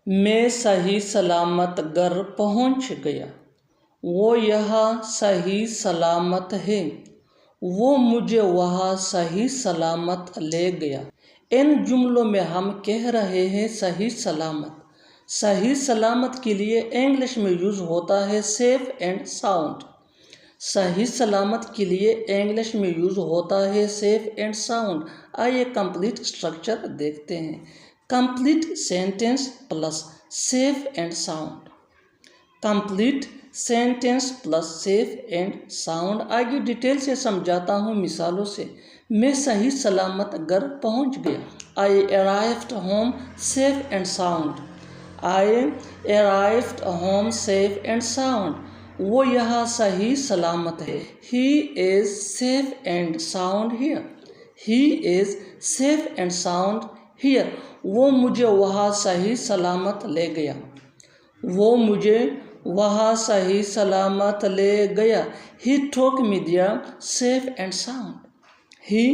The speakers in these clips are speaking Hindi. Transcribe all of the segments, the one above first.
मैं सही सलामत घर पहुंच गया। वो यहाँ सही सलामत है। वो मुझे वहाँ सही सलामत ले गया। इन जुमलों में हम कह रहे हैं सही सलामत। सही सलामत के लिए इंग्लिश में यूज़ होता है सेफ एंड साउंड। सही सलामत के लिए इंग्लिश में यूज़ होता है सेफ एंड साउंड। आइए कंप्लीट स्ट्रक्चर देखते हैं। Complete sentence plus safe and sound. Complete sentence plus safe and sound. आगे डिटेल से समझाता हूँ मिसालों से। मैं सही सलामत घर पहुँच गया। आई arrived home safe and sound. I arrived home safe and sound. वो यहाँ सही सलामत है। He is safe and sound here. He is safe and sound here. वो मुझे वहाँ सही सलामत ले गया। वो मुझे वहाँ सही सलामत ले गया। He took me there safe and sound. He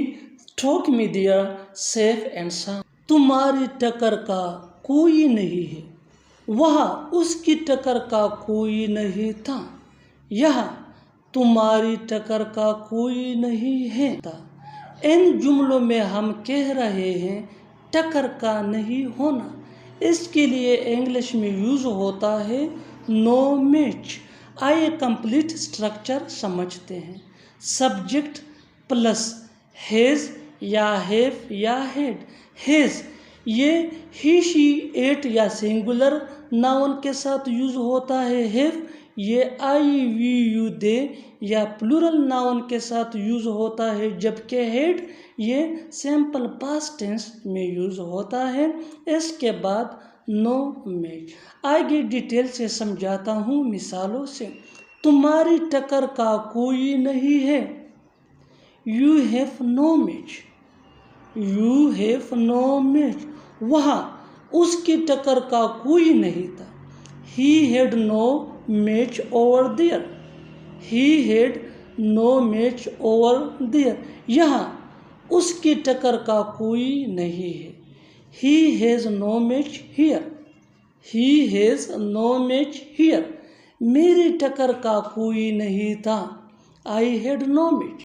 took me there safe and sound. तुम्हारी टक्कर का कोई नहीं है। वहाँ उसकी टक्कर का कोई नहीं था। यहाँ तुम्हारी टक्कर का कोई नहीं है। इन जुमलों में हम कह रहे हैं टक्कर का नहीं होना। इसके लिए इंग्लिश में यूज़ होता है नो मैच। आइए कंप्लीट स्ट्रक्चर समझते हैं। सब्जेक्ट प्लस हैज़ या हैव या हैड। हैज़ ये ही शी इट या सिंगुलर नाउन के साथ यूज़ होता है। हैव ये आई वी यू दे या प्लूरल नाउन के साथ यूज़ होता है। जबकि हैड ये सिंपल पास्ट टेंस में यूज़ होता है। इसके बाद नो मैच। आगे डिटेल से समझाता हूँ मिसालों से। तुम्हारी टक्कर का कोई नहीं है। You have no match. You have no match. वहाँ उसकी टक्कर का कोई नहीं था। He had no match over there. He had no match over there. यहाँ उसकी टक्कर का कोई नहीं है। He has no match here. He has no match here. मेरी टक्कर का कोई नहीं था। I had no match.